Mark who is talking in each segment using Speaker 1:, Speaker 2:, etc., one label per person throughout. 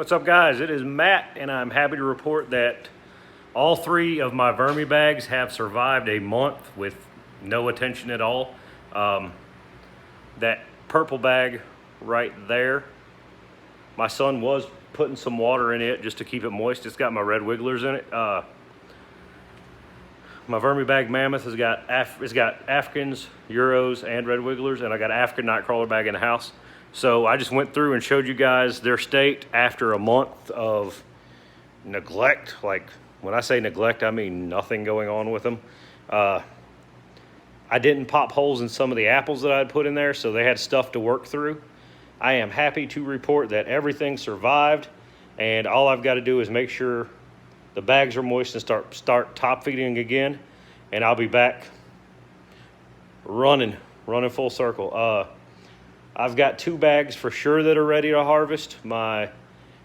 Speaker 1: What's up, guys? It is Matt, and I'm happy to report that all three of my vermi bags have survived a month with no attention at all. That purple bag right there, my son was putting some water in it just to keep it moist. It's got my red wigglers in it. My vermi bag Mammoth has got Africans, Euros, and red wigglers, and I got an African nightcrawler bag in the house. So I just went through and showed you guys their state after a month of neglect. Like, when I say neglect, I mean nothing going on with them. I didn't pop holes in some of the apples that I'd put in there, so they had stuff to work through. I am happy to report that everything survived, and all I've got to do is make sure the bags are moist and start top feeding again, and I'll be back running full circle. I've got two bags for sure that are ready to harvest, my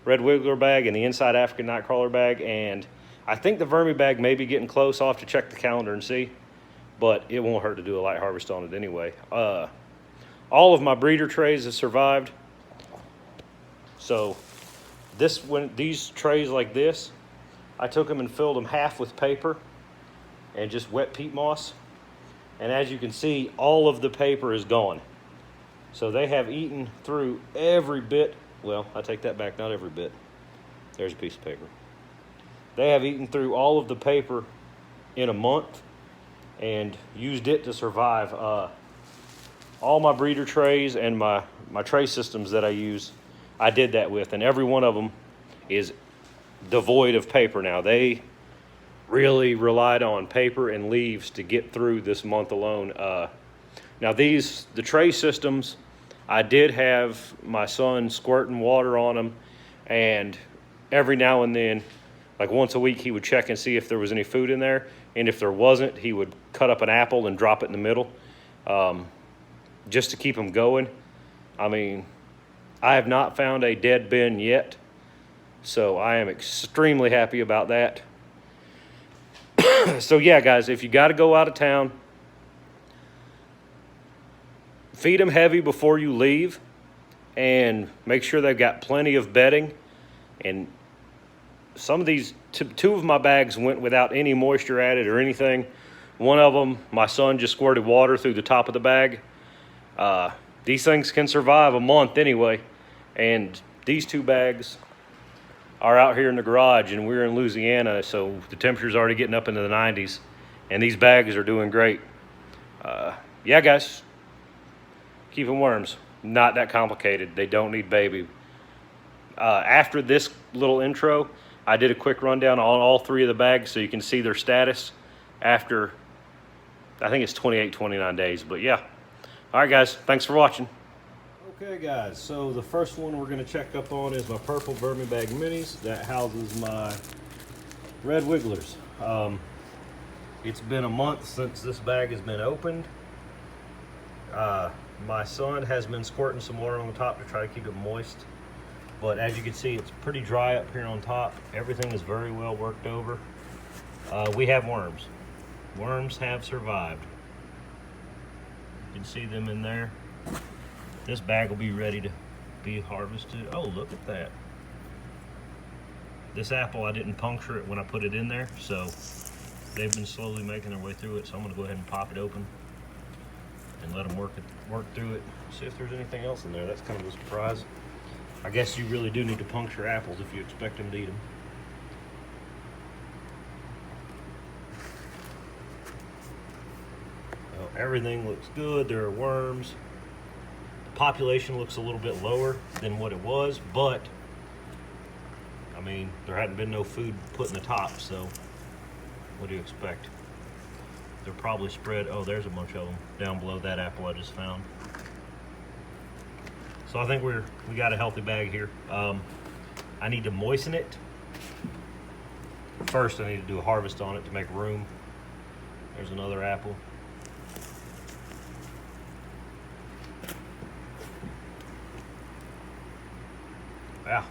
Speaker 1: red wiggler bag and the inside African nightcrawler bag, and I think the vermi bag may be getting close. I'll have to check the calendar and see, but it won't hurt to do a light harvest on it anyway. All of my breeder trays have survived. So these trays like this, I took them and filled them half with paper and just wet peat moss. And as you can see, all of the paper is gone. So they have eaten through every bit. Well, I take that back, not every bit. There's a piece of paper. They have eaten through all of the paper in a month and used it to survive. All my breeder trays and my tray systems that I use, I did that with, and every one of them is devoid of paper now. They really relied on paper and leaves to get through this month alone. Now the tray systems, I did have my son squirting water on them, and every now and then, like once a week, he would check and see if there was any food in there, and if there wasn't, he would cut up an apple and drop it in the middle, just to keep them going. I mean, I have not found a dead bin yet, so I am extremely happy about that. So yeah, guys, if you got to go out of town, feed them heavy before you leave, and make sure they've got plenty of bedding. And some of these, two of my bags went without any moisture added or anything. One of them, my son just squirted water through the top of the bag. These things can survive a month anyway. And these two bags are out here in the garage, and we're in Louisiana, so the temperature's already getting up into the 90s, and these bags are doing great. Yeah, guys, keeping worms, not that complicated. They don't need baby. After this little intro, I did a quick rundown on all three of the bags so you can see their status after, I think it's 28, 29 days, but yeah. All right, guys, thanks for watching. Okay, guys, so the first one we're going to check up on is my purple vermi bag minis that houses my red wigglers. It's been a month since this bag has been opened. My son has been squirting some water on the top to try to keep it moist, but as you can see, it's pretty dry up here on top. Everything is very well worked over. We have worms. Worms have survived. You can see them in there. This bag will be ready to be harvested. Oh, look at that. This apple, I didn't puncture it when I put it in there, so they've been slowly making their way through it, so I'm gonna go ahead and pop it open and let them work through it. See if there's anything else in there. That's kind of a surprise. I guess you really do need to puncture apples if you expect them to eat them. Well, everything looks good. There are worms. Population looks a little bit lower than what it was, but I mean, there hadn't been no food put in the top, so what do you expect? They're probably spread. Oh, there's a bunch of them down below that apple I just found. So I think we got a healthy bag here. I need to moisten it. First, I need to do a harvest on it to make room. There's another apple. Wow,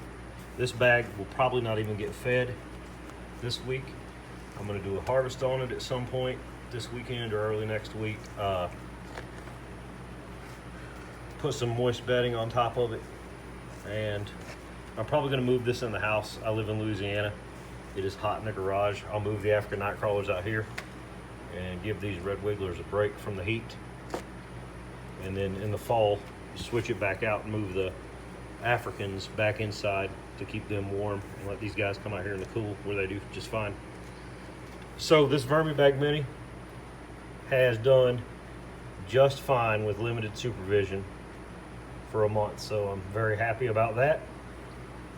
Speaker 1: this bag will probably not even get fed this week. I'm gonna do a harvest on it at some point this weekend or early next week. Put some moist bedding on top of it, and I'm probably gonna move this in the house. I live in Louisiana. It is hot in the garage. I'll move the African night crawlers out here and give these red wigglers a break from the heat. And then in the fall, switch it back out and move the Africans back inside to keep them warm and let these guys come out here in the cool where they do just fine. So this Vermibag Mini has done just fine with limited supervision for a month, so I'm very happy about that.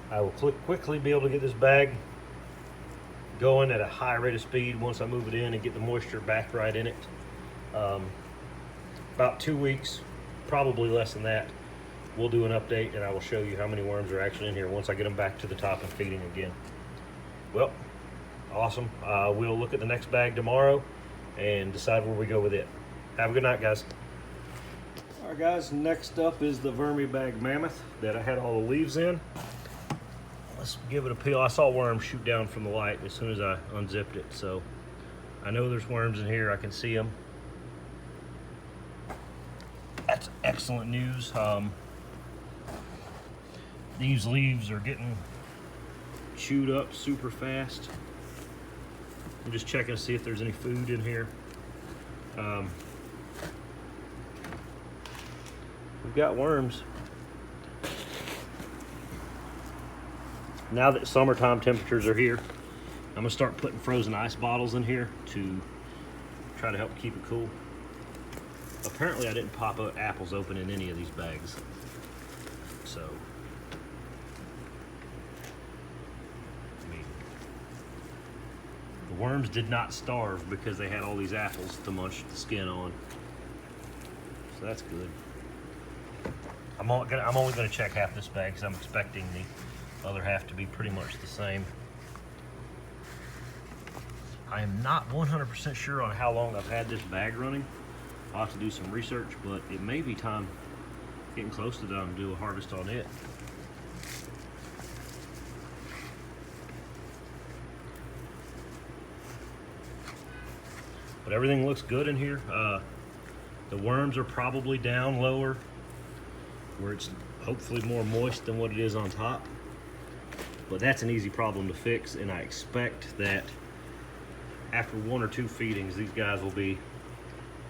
Speaker 1: I will quickly be able to get this bag going at a high rate of speed once I move it in and get the moisture back right in it. About 2 weeks, probably less than that, we'll do an update and I will show you how many worms are actually in here once I get them back to the top and feeding again. Well, awesome. We'll look at the next bag tomorrow and decide where we go with it. Have a good night, guys. All right, guys, next up is the Vermibag Mammoth that I had all the leaves in. Let's give it a peel. I saw worms shoot down from the light as soon as I unzipped it, so I know there's worms in here. I can see them. That's excellent news. These leaves are getting chewed up super fast. I'm just checking to see if there's any food in here. We've got worms. Now that summertime temperatures are here, I'm gonna start putting frozen ice bottles in here to try to help keep it cool. Apparently I didn't pop apples open in any of these bags. So, I mean, the worms did not starve because they had all these apples to munch the skin on. So that's good. I'm only gonna check half this bag because I'm expecting the other half to be pretty much the same. I am not 100% sure on how long I've had this bag running. I'll have to do some research, but it may be time, getting close to time, to do a harvest on it. But everything looks good in here. The worms are probably down lower where it's hopefully more moist than what it is on top. But that's an easy problem to fix, and I expect that after 1 or 2 feedings, these guys will be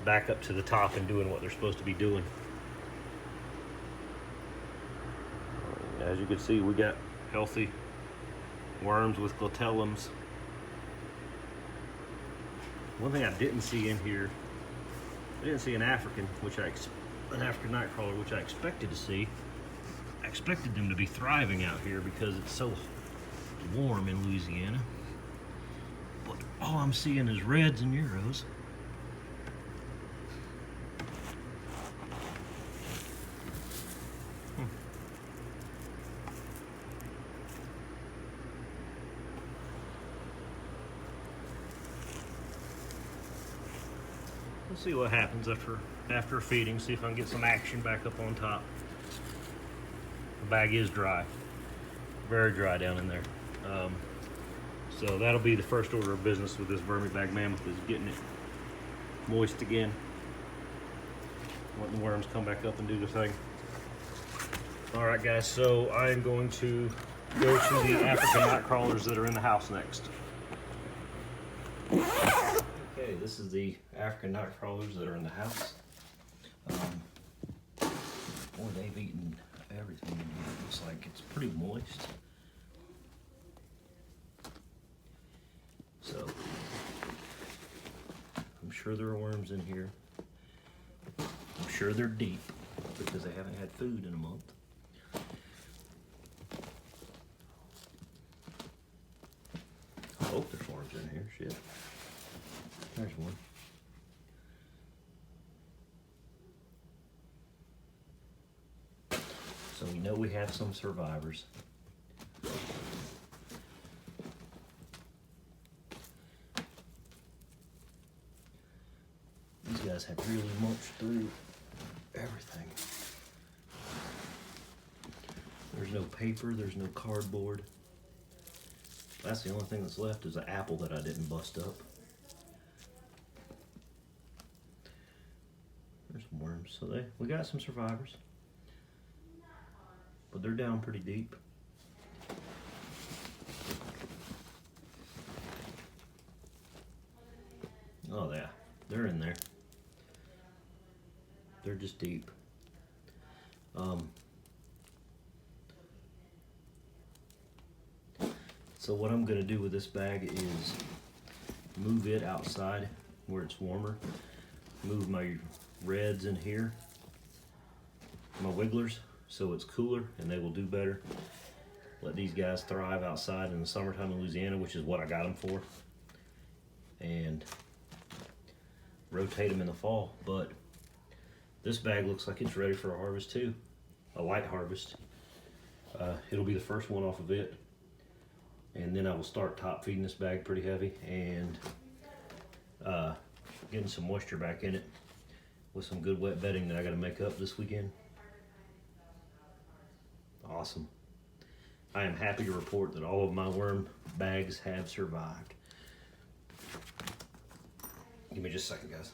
Speaker 1: back up to the top and doing what they're supposed to be doing. As you can see, we got healthy worms with glatelliums. One thing I didn't see in here, I didn't see an African, an African night crawler, which I expected to see. I expected them to be thriving out here because it's so warm in Louisiana. But all I'm seeing is reds and euros. We'll see what happens after feeding, see if I can get some action back up on top. The bag is dry, very dry down in there. So that'll be the first order of business with this Vermibag Mammoth, is getting it moist again. Letting the worms come back up and do their thing. All right, guys, so I am going to go to the African night crawlers that are in the house next. Okay, this is the African night crawlers that are in the house. Boy, they've eaten everything in here. It looks like it's pretty moist. So, I'm sure there are worms in here. I'm sure they're deep because they haven't had food in a month. I hope there's worms in here, shit. There's one. So we know we have some survivors. These guys have really munched through everything. There's no paper, there's no cardboard. That's the only thing that's left is an apple that I didn't bust up. There's some worms. So we got some survivors. But they're down pretty deep. they're in there. They're just deep. So what I'm gonna do with this bag is move it outside where it's warmer. Move my reds in here, my wigglers, so it's cooler and they will do better. Let these guys thrive outside in the summertime in Louisiana, which is what I got them for. And rotate them in the fall. But this bag looks like it's ready for a harvest too, a light harvest. It'll be the first one off of it. And then I will start top feeding this bag pretty heavy and getting some moisture back in it with some good wet bedding that I gotta make up this weekend. Awesome. I am happy to report that all of my worm bags have survived. Give me just a second, guys.